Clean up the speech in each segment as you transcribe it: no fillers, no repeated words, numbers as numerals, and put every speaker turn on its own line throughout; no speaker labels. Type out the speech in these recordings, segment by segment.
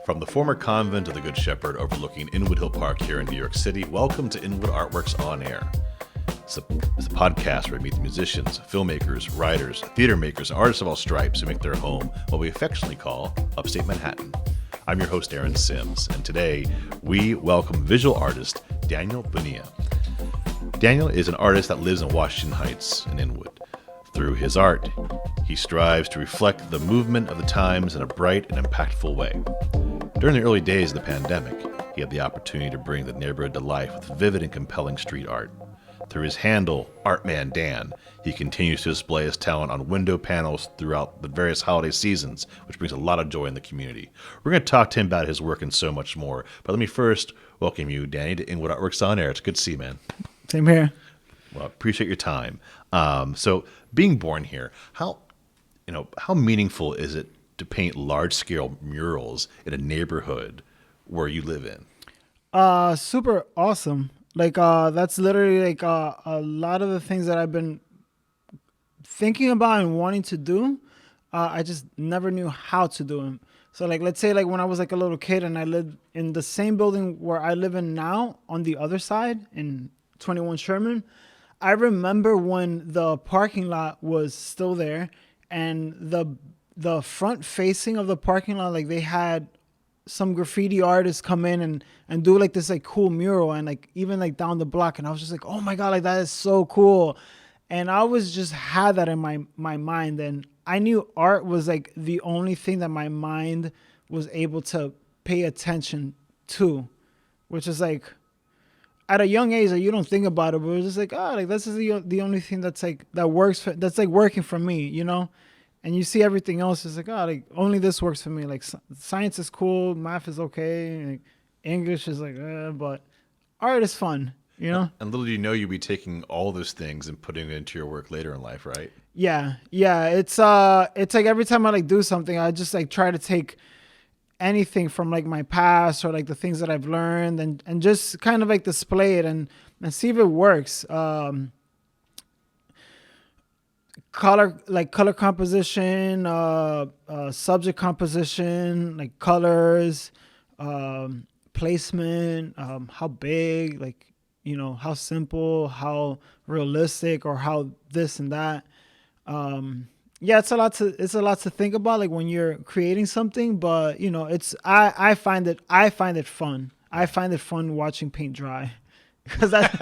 From the former convent of the Good Shepherd overlooking Inwood Hill Park here in New York City, welcome to Inwood Art Works On Air. It's a podcast where we meet the musicians, filmmakers, writers, theater makers, and artists of all stripes who make their home what we affectionately call Upstate Manhattan. I'm your host, Aaron Sims, and today we welcome visual artist Daniel Bonilla. Daniel is an artist that lives in Washington Heights in Inwood. Through his art, he strives to reflect the movement of the times in a bright and impactful way. During the early days of the pandemic, he had the opportunity to bring the neighborhood to life with vivid and compelling street art. Through his handle, Artman Dan, he continues to display his talent on window panels throughout the various holiday seasons, which brings a lot of joy in the community. We're going to talk to him about his work and so much more. But let me first welcome you, Danny, to Inwood Art Works On Air. It's good to see you, man.
Same here.
Well, appreciate your time. So being born here, how meaningful is it to paint large-scale murals in a neighborhood where you live in?
Super awesome. That's literally a lot of the things that I've been thinking about and wanting to do. I just never knew how to do them. So let's say when I was a little kid and I lived in the same building where I live in now on the other side in 21 Sherman. I remember when the parking lot was still there and the front facing of the parking lot, they had some graffiti artists come in and do this cool mural and even down the block. And I was just oh my God, that is so cool. And I was just had that in my mind. And I knew art was the only thing that my mind was able to pay attention to, which is at a young age, you don't think about it, but it's just this is the only thing that's that works for, that's working for me, you know. And you see everything else is only this works for me. Science is cool, math is okay, English is but art is fun, you know.
And little do you know, you'll be taking all those things and putting it into your work later in life, right?
Yeah. It's every time I do something, I just try to take anything from my past or the things that I've learned and just kind of display it and see if it works. Color composition, subject composition, colors, placement, how big, how simple, how realistic, or how this and that. It's a lot to think about when you're creating something, but I find it fun. I find it fun watching paint dry. Because that's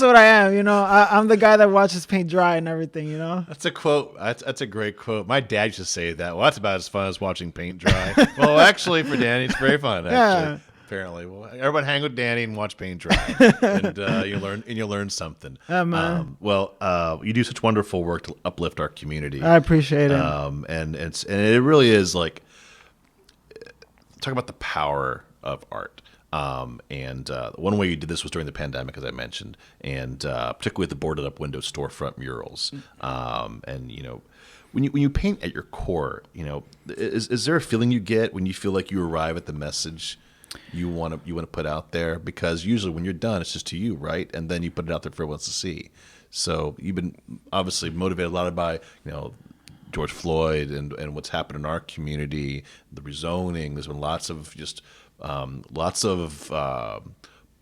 what I am, I'm the guy that watches paint dry and everything,
That's a quote. That's a great quote. My dad used to say that. Well, that's about as fun as watching paint dry. Well, actually, for Danny, it's very fun. Actually, yeah. Apparently, well, everyone hang with Danny and watch paint dry, and you learn something.
Yeah, man.
You do such wonderful work to uplift our community.
I appreciate it.
And it really is talk about the power of art. One way you did this was during the pandemic, as I mentioned, and particularly with the boarded up window storefront murals. When you paint at your core, is there a feeling you get when you feel like you arrive at the message you want to put out there? Because usually when you're done, it's just to you, right? And then you put it out there for everyone to see. So you've been obviously motivated a lot by George Floyd and what's happened in our community, the rezoning. There's been lots of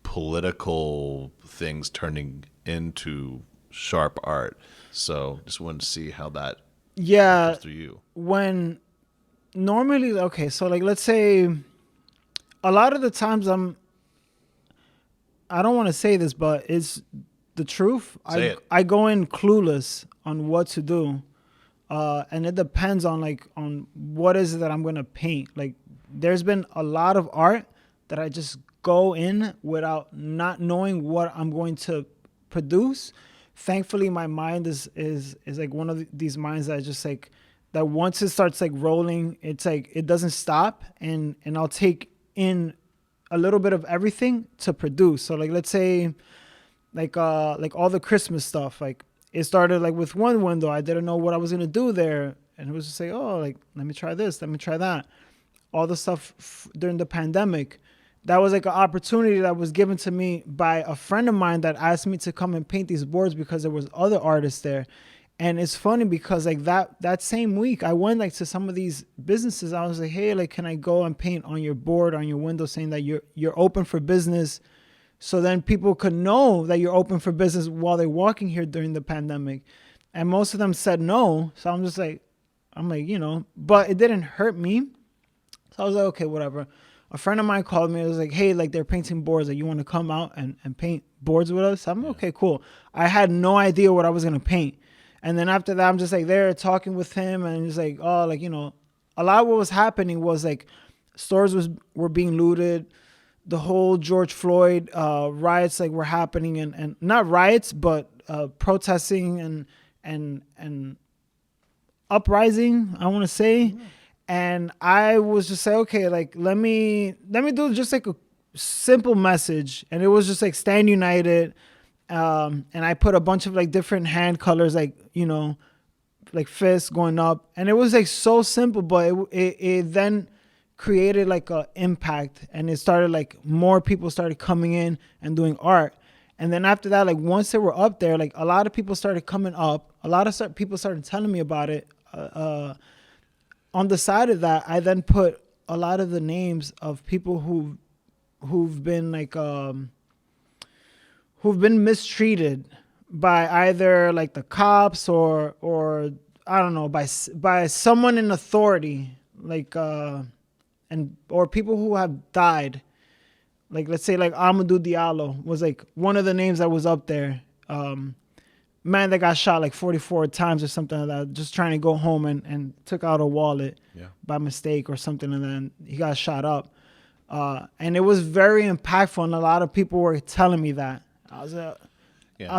political things turning into sharp art. So just wanted to see how that comes through you.
When normally, let's say a lot of the times I don't want to say this, but it's the truth. I go in clueless on what to do. And it depends on what is it that I'm going to paint. There's been a lot of art that I just go in without not knowing what I'm going to produce. Thankfully, my mind is one of these minds that just that once it starts rolling, it's it doesn't stop, and I'll take in a little bit of everything to produce. So let's say all the Christmas stuff, it started with one window. I didn't know what I was gonna do there, and it was just let me try this, let me try that. All the stuff during the pandemic, that was an opportunity that was given to me by a friend of mine that asked me to come and paint these boards because there was other artists there. And it's funny because like that same week I went like to some of these businesses. I was like, hey, like, can I go and paint on your board, on your window, saying that you're open for business, so then people could know that you're open for business while they're walking here during the pandemic. And most of them said no. So I'm like, but it didn't hurt me. So I was like, okay, whatever. A friend of mine called me. It was like, hey, like they're painting boards. Like, you want to come out and paint boards with us? I'm okay, cool. I had no idea what I was going to paint. And then after that, I'm just like there talking with him, and just like, oh, like, a lot of what was happening was like stores were being looted. The whole George Floyd riots like were happening, and not riots, but protesting and uprising, I want to say. And I was just like, okay, like let me do just like a simple message, and it was just like stand united. And I put a bunch of like different hand colors, like like fists going up, and it was like so simple, but it then created like a impact, and it started like more people started coming in and doing art. And then after that, like once they were up there, like a lot of people started coming up, people started telling me about it. On the side of that, I then put a lot of the names of people who've been like who've been mistreated by either like the cops or I don't know, by someone in authority, like or people who have died. Like, let's say like Amadou Diallo was like one of the names that was up there. Man that got shot like 44 times or something like that, just trying to go home and took out a wallet by mistake or something, and then he got shot up. And it was very impactful, and a lot of people were telling me that. I was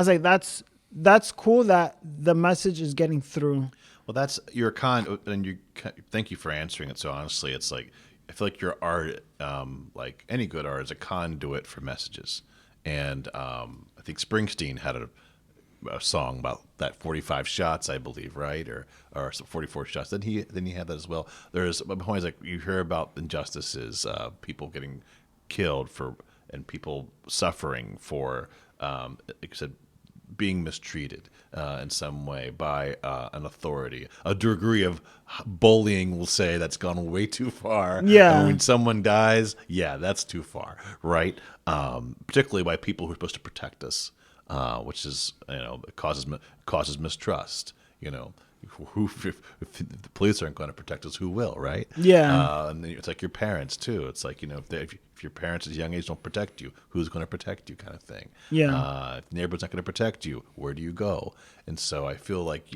like, that's cool that the message is getting through.
Well, that's your and thank you for answering it so honestly. It's like, I feel like your art, like any good art, is a conduit for messages. And I think Springsteen had a song about that 45 shots, I believe, right? Or 44 shots. Then he had that as well. There's points like you hear about injustices, people getting killed and people suffering for, like you said, being mistreated in some way by an authority. A degree of bullying, we'll say, that's gone way too far.
Yeah.
And when someone dies, that's too far, right? Particularly by people who are supposed to protect us, which is, it causes mistrust. If the police aren't going to protect us, who will, right?
Yeah.
And it's like your parents too. It's like, if your parents at a young age don't protect you, who's going to protect you, kind of thing. If the neighborhood's not going to protect you, where do you go? And so I feel like,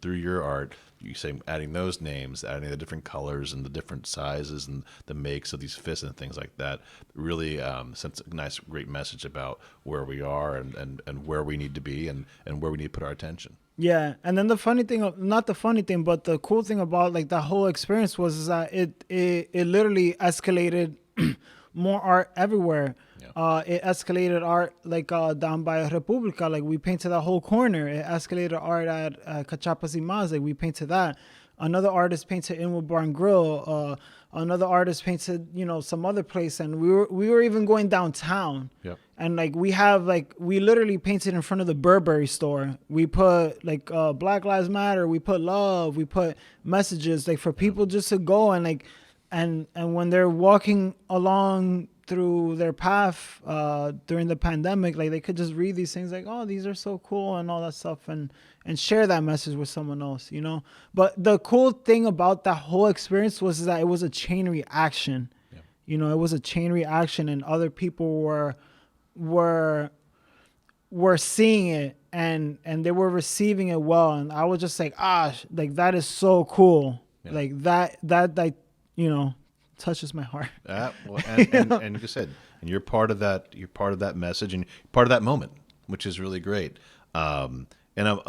through your art, you say adding those names, adding the different colors and the different sizes and the makes of these fists and things like that, really sends a nice, great message about where we are and where we need to be and where we need to put our attention.
Yeah, and then the funny thing, not the funny thing, but the cool thing about like that whole experience was that it literally escalated more art everywhere. It escalated art like down by República, like we painted that whole corner. It escalated art at Cachapas y Más, like we painted that. Another artist painted Inwood Bar and Grill. Another artist painted, some other place, and we were even going downtown.
Yep.
And like we literally painted in front of the Burberry store. We put like Black Lives Matter. We put love. We put messages like for people just to go and like, and when they're walking along through their path during the pandemic, like they could just read these things like, oh, these are so cool and all that stuff, and share that message with someone else, But the cool thing about that whole experience was that it was a chain reaction. It was a chain reaction, and other people were seeing it and they were receiving it well, and I was just like, like that is so cool. Like that touches my heart.
And like you said, and you're part of that message and part of that moment, which is really great. And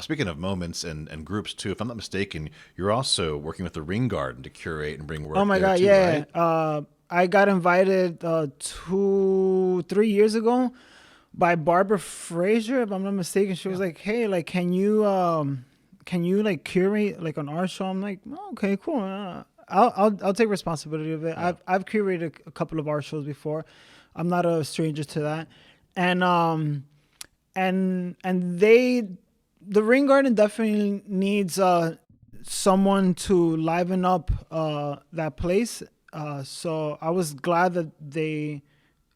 speaking of moments and groups too, if I'm not mistaken, you're also working with the Ring Garden to curate and bring work.
Oh my God,
too,
yeah.
Right?
I got invited 2-3 years ago by Barbara Fraser, if I'm not mistaken. She was like, "Hey, like, can you like curate like an art show?" I'm like, oh, "Okay, cool. I'll take responsibility of it." Yeah. I've curated a couple of art shows before. I'm not a stranger to that, and they the Rain Garden definitely needs someone to liven up that place. So I was glad that they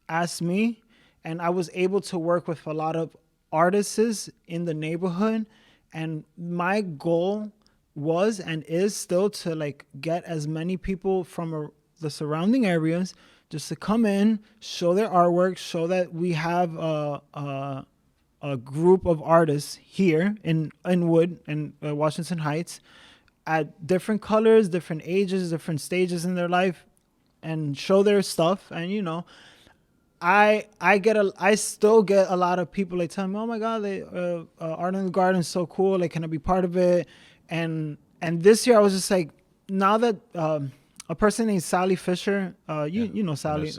asked me, and I was able to work with a lot of artists in the neighborhood. And my goal was and is still to like get as many people from the surrounding areas just to come in, show their artwork, show that we have a group of artists here in Inwood and Washington Heights at different colors, different ages, different stages in their life, and show their stuff. And I still get a lot of people like telling me, oh my God, Art in the Garden is so cool. Like, can I be part of it? And this year I was just like, now that a person named Sally Fisher, you know Sally,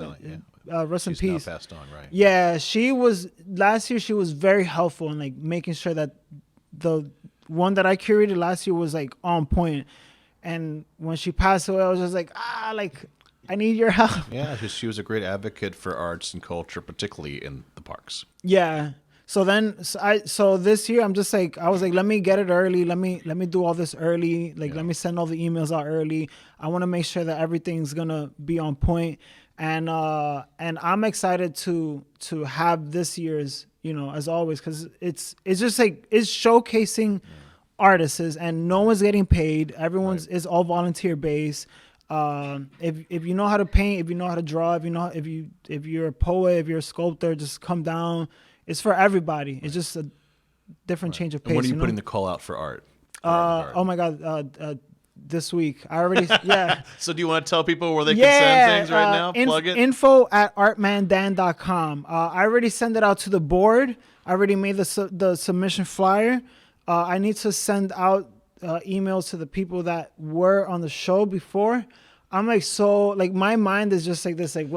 rest in peace.
Now passed on, right?
Yeah, last year she was very helpful in like making sure that the one that I curated last year was like on point. And when she passed away, I was just like, like I need your help.
Yeah, she was a great advocate for arts and culture, particularly in the parks.
Yeah. So this year I'm just like, I was like, let me get it early. Let me do all this early. Like, let me send all the emails out early. I want to make sure that everything's gonna be on point. And I'm excited to have this year's, as always, because it's just like it's showcasing artists, and no one's getting paid. Everyone's is all volunteer based. If you know how to paint, if you know how to draw, if you're a poet, if you're a sculptor, just come down. It's for everybody. It's just a different change of pace.
And when are you putting the call out for art?
Oh my God. This week. I already, yeah.
So do you want to tell people where they can send things right now? Plug it.
info@artmandan.com. I already sent it out to the board. I already made the submission flyer. I need to send out emails to the people that were on the show before. I'm like, so like my mind is just like this, like,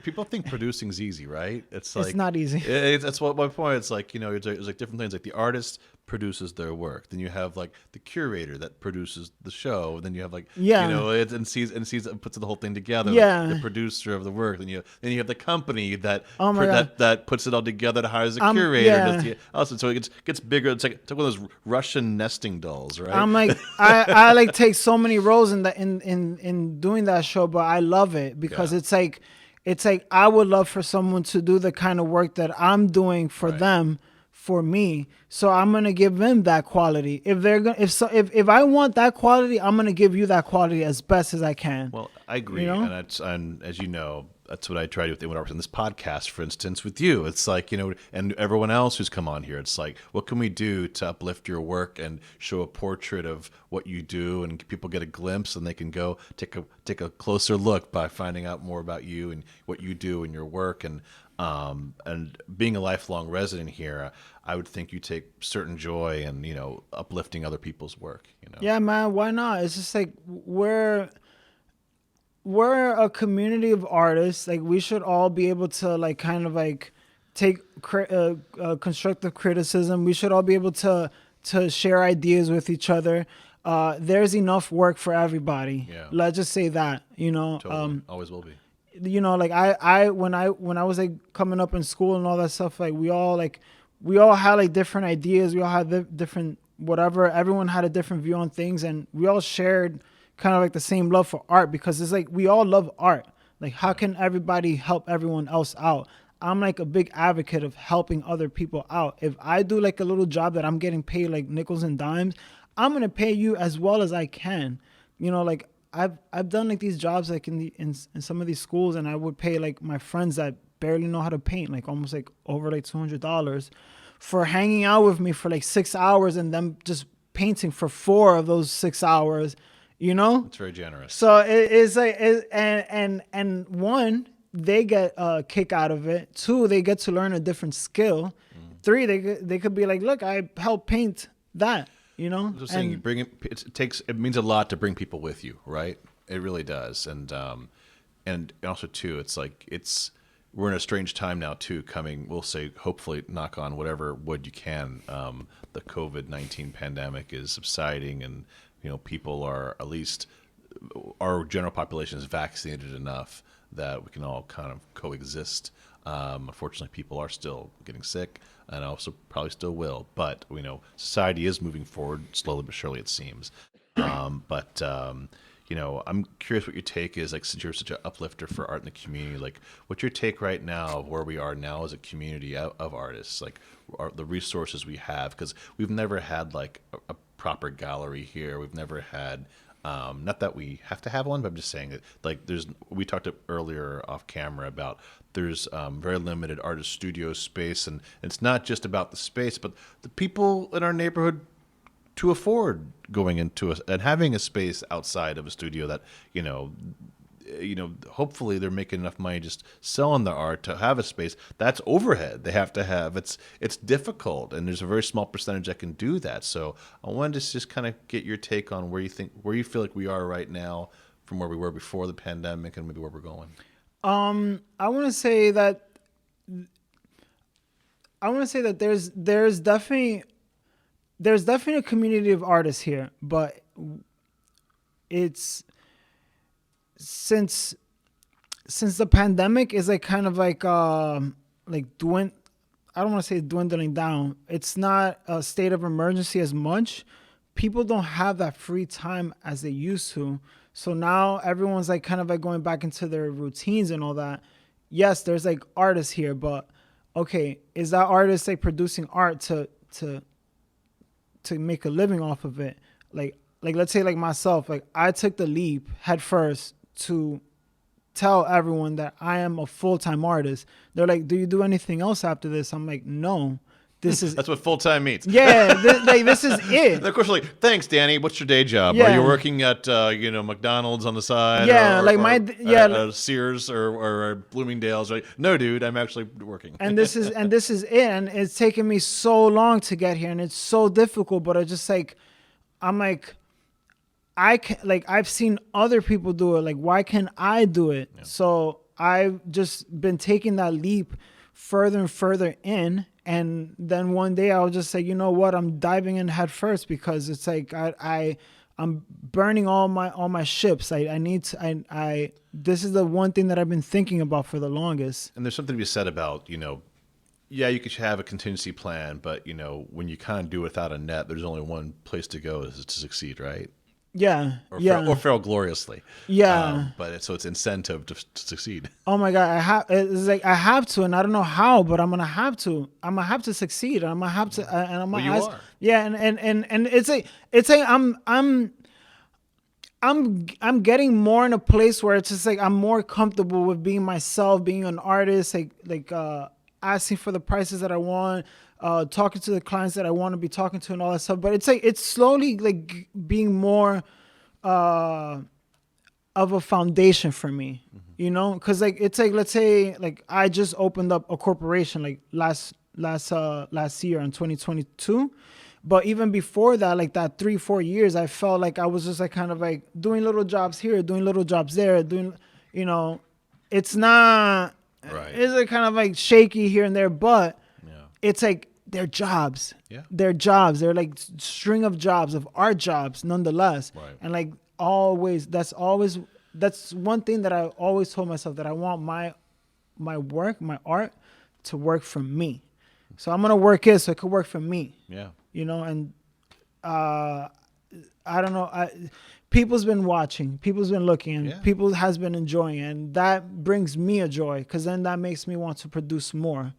people think producing's easy, right? It's like,
it's not easy.
That's what my point. It's like, there's like different things. Like the artist produces their work, then you have like the curator that produces the show, then you have like and sees puts the whole thing together. The producer of the work, then you have the company that that puts it all together, that hires a curator. Also, so it gets bigger. It's like one of those Russian nesting dolls, right?
I'm like, I like take so many roles in doing that show, but I love it because it's like I would love for someone to do the kind of work that I'm doing for them, for me. So I'm gonna give them that quality. If I want that quality, I'm gonna give you that quality as best as I can.
Well, I agree, and as you know, that's what I try to do with Inwood Art Works. In this podcast, for instance, with you, it's like, and everyone else who's come on here, it's like, what can we do to uplift your work and show a portrait of what you do, and people get a glimpse, and they can go take a closer look by finding out more about you and what you do and your work. And being a lifelong resident here, I would think you take certain joy in, uplifting other people's work.
Yeah, man, why not? It's just like we're a community of artists. Like, we should all be able to like kind of like take constructive criticism. We should all be able to share ideas with each other. There's enough work for everybody.
Yeah.
Let's just say that,
Totally. Always will be.
Like I when I was like coming up in school and all that stuff, like we all had like different ideas. We all had different whatever. Everyone had a different view on things, and we all shared kind of like the same love for art, because it's like we all love art. Like, how can everybody help everyone else out? I'm like a big advocate of helping other people out. If I do like a little job that I'm getting paid like nickels and dimes, I'm gonna pay you as well as I can. Like I've done like these jobs like in some of these schools, and I would pay like my friends that barely know how to paint like almost like over like $200 for hanging out with me for like 6 hours, and them just painting for 4 of those 6 hours.
It's very generous.
So it's like, and one, they get a kick out of it. 2, they get to learn a different skill. 3, they could be like, look, I helped paint that.
I'm just saying, it means a lot to bring people with you, right? It really does, and also too, it's like we're in a strange time now too. Coming, we'll say, hopefully, knock on whatever wood you can. The COVID-19 pandemic is subsiding, and people are, at least our general population is vaccinated enough that we can all kind of coexist. Unfortunately, people are still getting sick. and also probably still will. But society is moving forward slowly but surely, it seems. But I'm curious what your take is. Like, since you're such an uplifter for art in the community, like, what's your take right now of where we are now as a community of artists? Like, the resources we have, because we've never had like a proper gallery here. We've never had. Not that we have to have one, but I'm just saying that, like, we talked earlier off camera about there's very limited artist studio space, and it's not just about the space, but the people in our neighborhood to afford going into and having a space outside of a studio that, hopefully they're making enough money just selling their art to have a space. That's overhead they have to have. It's difficult, and there's a very small percentage that can do that. So I wanted to just kind of get your take on where you feel like we are right now from where we were before the pandemic and maybe where we're going.
I want to say that there's definitely a community of artists here, but it's since the pandemic is like kind of like I don't want to say dwindling down. It's not a state of emergency as much. People don't have that free time as they used to. So now everyone's like kind of like going back into their routines and all that. Yes, there's like artists here, but okay, is that artist like producing art to make a living off of it? Like let's say like myself, like I took the leap head first to tell everyone that I am a full-time artist. They're like, do you do anything else after this? I'm like, no. That's
what full-time means.
Yeah, this is it.
And of course, like, thanks, Danny. What's your day job?
Yeah.
Are you working at McDonald's on the side?
Yeah,
or Sears or Bloomingdale's? Right? No, dude, I'm actually working.
And this is it. And it's taken me so long to get here, and it's so difficult. But I'm like, I can, like, I've seen other people do it. Like, why can't I do it? Yeah. So I've just been taking that leap further and further in. And then one day I'll just say, you know what, I'm diving in head first, because it's like I'm burning all my ships. This is the one thing that I've been thinking about for the longest.
And there's something to be said about, yeah, you could have a contingency plan, but when you kind of do it without a net, there's only one place to go, is to succeed, right?
Yeah,
or fail gloriously.
Yeah,
but it's incentive to succeed.
Oh my God, I have to, and I don't know how, but I'm gonna have to. I'm gonna have to succeed. I'm gonna have to, and I'm gonna.
Well, you are.
Yeah, and I'm getting more in a place where it's just like I'm more comfortable with being myself, being an artist, asking for the prices that I want. Talking to the clients that I want to be talking to and all that stuff. But it's slowly like being more of a foundation for me, because it's like, let's say like I just opened up a corporation like last year in 2022. But even before that, like that 3-4 years, I felt like I was just like kind of like doing little jobs here, doing little jobs there, it's not,
right.
It's like kind of like shaky here and there, but it's like, they're jobs.
Yeah.
They're jobs. They're like string of jobs, of art jobs, nonetheless.
Right.
And like that's one thing that I always told myself, that I want my work, my art to work for me. So I'm gonna work it so it could work for me.
Yeah.
And I don't know. People's been watching, people's been looking, and people has been enjoying, and that brings me a joy, because then that makes me want to produce more.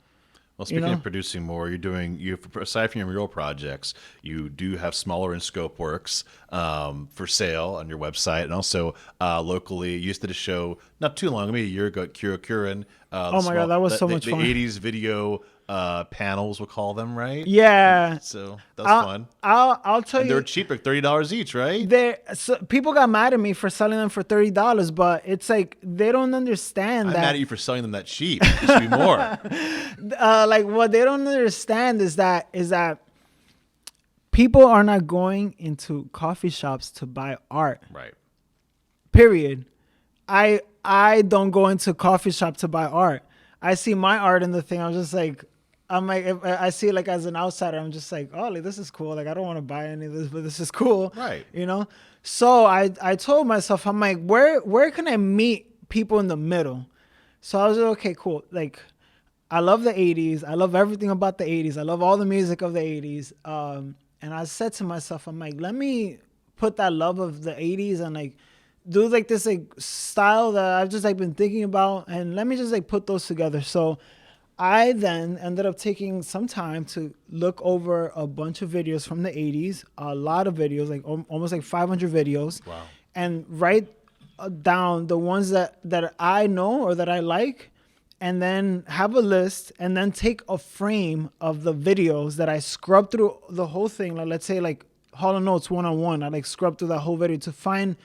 Well, speaking of producing more, aside from your mural projects, you do have smaller in scope works for sale on your website, and also locally. You used to show not too long, maybe a year ago at Kura.
Oh my God, that was so much fun.
The 80s video panels, we'll call them, right?
Yeah.
So that's fun.
I'll tell you.
They're cheap, like $30 each, right?
People got mad at me for selling them for $30, but it's like they don't understand that.
I'm mad at you for selling them that cheap. It should be more.
Like what they don't understand is that people are not going into coffee shops to buy art.
Right.
Period. I don't go into coffee shop to buy art. I see my art in the thing. I'm like, if I see it like as an outsider, I'm just like, oh, like, this is cool. Like, I don't want to buy any of this, but this is cool.
Right.
So I told myself, I'm like, where can I meet people in the middle? So I was like, okay, cool. Like, I love the 80s. I love everything about the 80s. I love all the music of the 80s. And I said to myself, I'm like, let me put that love of the 80s and like do like this like style that I've just like been thinking about, and let me just like put those together. So I then ended up taking some time to look over a bunch of videos from the 80s, a lot of videos, like almost like 500 videos.
Wow.
And write down the ones that I know or that I like, and then have a list, and then take a frame of the videos that I scrub through the whole thing. Like, let's say like Hall & Oates 101, I like scrub through that whole video to find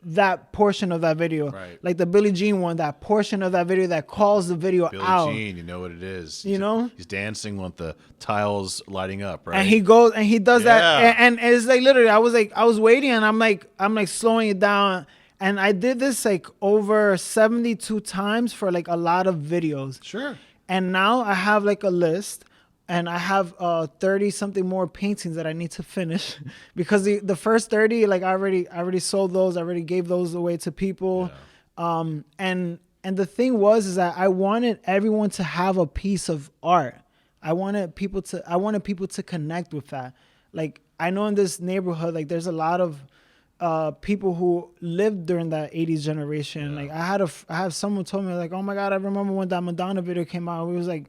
that portion of that video.
Right.
Like the Billie Jean one, that portion of that video that calls the video
Billie
out.
Jean, you know what it is.
You know?
He's dancing with the tiles lighting up, right?
And he goes and he does
Yeah.
that, and it's like literally I was waiting, and I'm like slowing it down, and I did this like over 72 times for like a lot of videos.
Sure.
And now I have like a list, and I have 30 something more paintings that I need to finish because the first 30, like I already sold those. I already gave those away to people. Yeah. And the thing is that I wanted everyone to have a piece of art. I wanted people to connect with that. Like, I know in this neighborhood, like there's a lot of people who lived during that 80s generation.
Yeah.
Like I have someone told me like, oh my God, I remember when that Madonna video came out. It was like,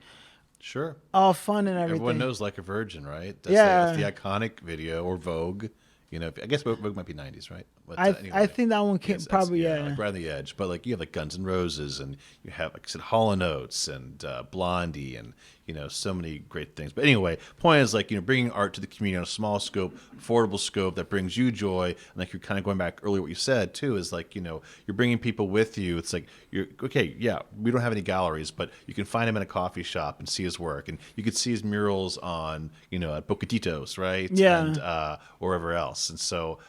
sure,
all fun and everything.
Everyone knows Like a Virgin, right?
Yeah.
That's the iconic video, or Vogue. You know, I guess Vogue might be 90s, right? But,
anyway, I think that one came probably, yeah.
Like right on the edge. But like you have like Guns N' Roses, and you have, like I said, Hall & Oates and Blondie, and you know, so many great things. But anyway, point is, like, you know, bringing art to the community on a small scope, affordable scope that brings you joy. And like you're kind of going back earlier, what you said too is like, you know, you're bringing people with you. It's like you're okay. Yeah, we don't have any galleries, but you can find him in a coffee shop and see his work, and you could see his murals on, you know, at Bocatitos, right?
Yeah.
And or wherever else. And so.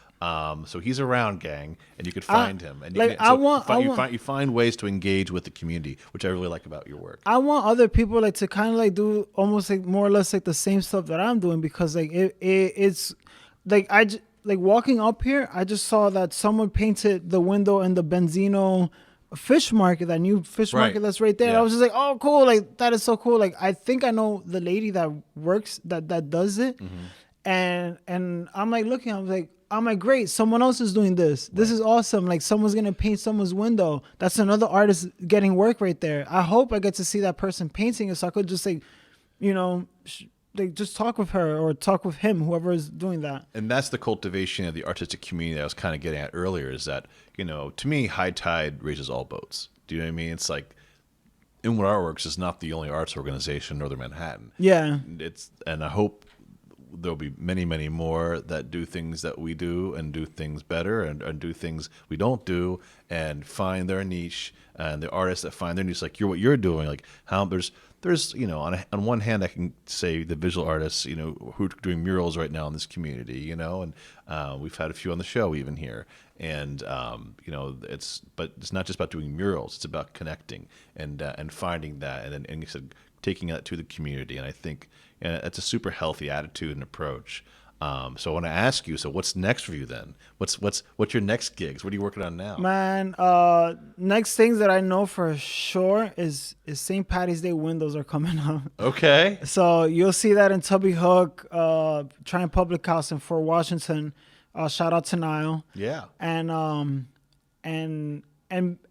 So he's around, gang, and you could find him. And
like,
you find ways to engage with the community, which I really like about your work.
I want other people like to kind of like do almost like more or less like the same stuff that I'm doing, because like it's like like walking up here, I just saw that someone painted the window in the Benzino fish market, that new fish market that's right there. Yeah. I was just like, oh, cool, like that is so cool. Like, I think I know the lady that works that does it, and I'm like looking, I'm like, great, someone else is doing this. This is awesome. Like, someone's going to paint someone's window. That's another artist getting work right there. I hope I get to see that person painting it, so I could just like, you know, like just talk with her or talk with him, whoever is doing that.
And that's the cultivation of the artistic community that I was kind of getting at earlier, is that, you know, to me, high tide raises all boats. Do you know what I mean? It's like Inwood Art Works is not the only arts organization in Northern Manhattan.
Yeah.
And I hope there'll be many, many more that do things that we do, and do things better, and do things we don't do, and find their niche, and the artists that find their niche, like what you're doing. Like, how there's you know, on one hand, I can say the visual artists, you know, who are doing murals right now in this community, you know, and we've had a few on the show even here, and you know, but it's not just about doing murals; it's about connecting and finding that, and you said taking that to the community, and I think. And it's a super healthy attitude and approach. So I want to ask you, so what's next for you then? What's your next gigs? What are you working on now?
Man, next things that I know for sure is St. Patty's Day windows are coming up.
Okay.
So you'll see that in Tubby Hook, Triumph Public House in Fort Washington. Shout out to Niall.
Yeah.
And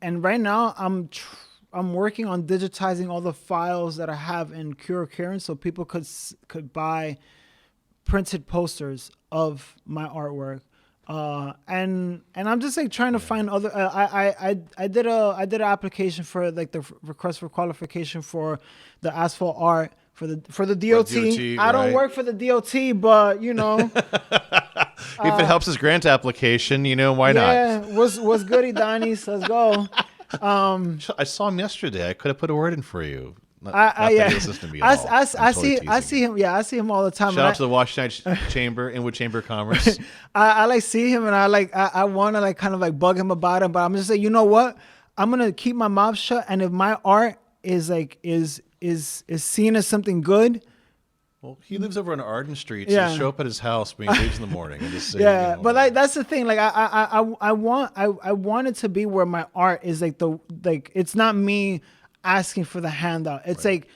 right now I'm working on digitizing all the files that I have in Cure, so people could buy printed posters of my artwork. And I'm just like trying to find other. I did an application for like the request for qualification for the asphalt art for the DOT. I don't work for the DOT, but you know.
If it helps his grant application, you know, why not?
Yeah, what's goody, Donnie's? Let's go.
I saw him yesterday. I could have put a word in for you.
I see him. Yeah, I see him all the time.
Shout out to the Washington Chamber, Inwood Chamber of Commerce.
I like see him, and I want to like kind of like bug him about it, but I'm just like, you know what? I'm gonna keep my mouth shut, and if my art is like is seen as something good.
Well, he lives over on Arden Street, so you show up at his house when he leaves in the morning and just say,
yeah.
You know,
but like that's the thing. Like I want it to be where my art is like it's not me asking for the handout. It's like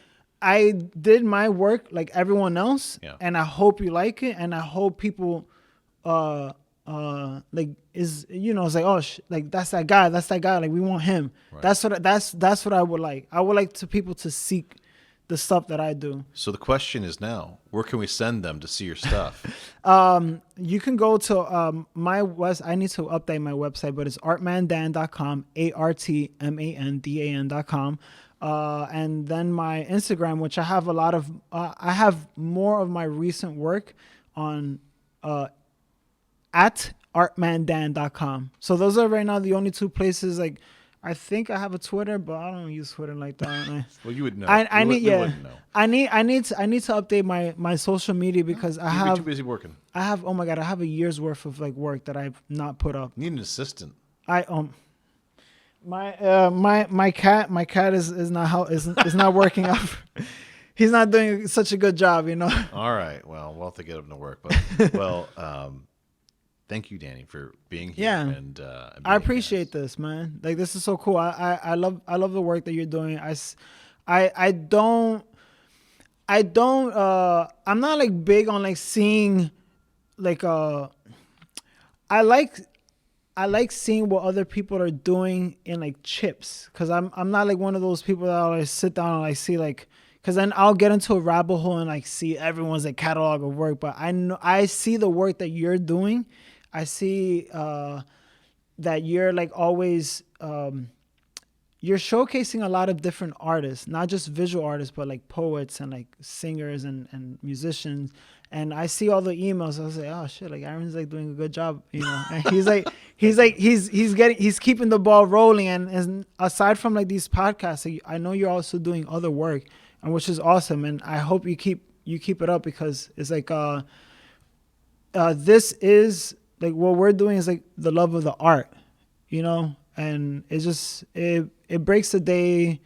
I did my work like everyone else,
Yeah.
and I hope you like it, and I hope people like is it's like, oh like that's that guy, like we want him.
Right.
That's what I would like. I would like to people to seek the stuff that I do.
So the question is now, where can we send them to see your stuff?
You can go to I need to update my website, but it's artmandan.com, artmandan.com. And then my Instagram, which I have a lot of, I have more of my recent work on at artmandan.com. So those are right now the only two places. Like, I think I have a Twitter, but I don't use Twitter like that.
Well, you would know.
I
We
need yeah.
wouldn't know.
I need to update my social media because I
You'd
have
be too busy working.
I have, oh my God, I have a year's worth of like work that I've not put up.
You need an assistant.
My cat is not working out. He's not doing such a good job,
All right. Well, we'll have to get him to work. But thank you, Danny, for being here.
Yeah.
And
I appreciate this, man. Like, this is so cool. I love the work that you're doing. I'm not like big on like seeing like I like seeing what other people are doing in like chips, because I'm not like one of those people that like sit down and like see like, because then I'll get into a rabbit hole and like see everyone's like catalog of work. But I see the work that you're doing. I see that you're like always you're showcasing a lot of different artists, not just visual artists, but like poets and like singers and musicians. And I see all the emails. I was like, oh shit, like Aaron's like doing a good job, And he's keeping the ball rolling. And aside from like these podcasts, like, I know you're also doing other work, and which is awesome. And I hope you keep it up, because it's like this is like what we're doing is like the love of the art, and it's just it breaks the day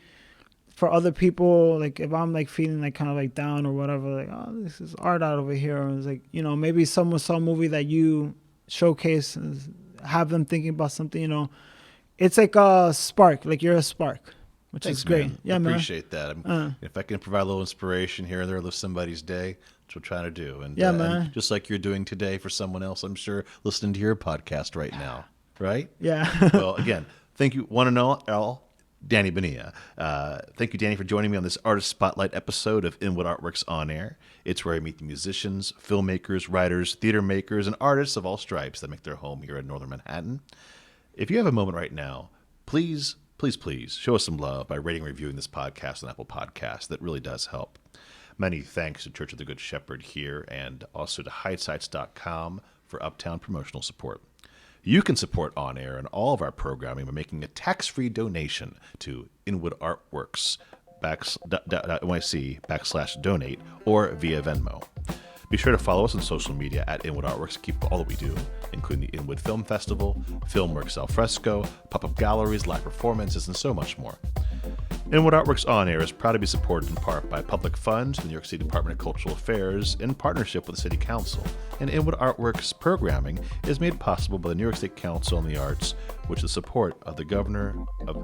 for other people. Like if I'm like feeling like kind of like down or whatever, like, oh, this is art out over here. Or it's like, maybe someone saw a movie that you showcase and have them thinking about something, it's like a spark, like you're a spark, which
Thanks,
is great.
Man.
Yeah, man.
Appreciate that. If I can provide a little inspiration here and there, lift somebody's day, that's what I'm trying to do. And,
yeah, man.
And just like you're doing today for someone else, I'm sure, listening to your podcast right now, right?
Yeah.
Well, again, thank you, one and all, Danny Bonilla. Thank you, Danny, for joining me on this Artist Spotlight episode of Inwood Art Works On Air. It's where I meet the musicians, filmmakers, writers, theater makers, and artists of all stripes that make their home here in Northern Manhattan. If you have a moment right now, please show us some love by rating and reviewing this podcast on Apple Podcasts. That really does help. Many thanks to Church of the Good Shepherd here, and also to Heightsites.com for Uptown promotional support. You can support On Air and all of our programming by making a tax-free donation to Inwood Art Works NYC/donate or via Venmo. Be sure to follow us on social media at Inwood Art Works to keep up all that we do, including the Inwood Film Festival, Filmworks Al Fresco, pop-up galleries, live performances, and so much more. Inwood Art Works On Air is proud to be supported in part by public funds from the New York City Department of Cultural Affairs in partnership with the City Council. And Inwood Art Works programming is made possible by the New York State Council on the Arts, with the support of the Governor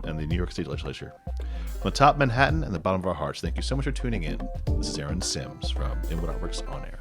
and the New York State Legislature. From the top of Manhattan and the bottom of our hearts, thank you so much for tuning in. This is Aaron Sims from Inwood Art Works On Air.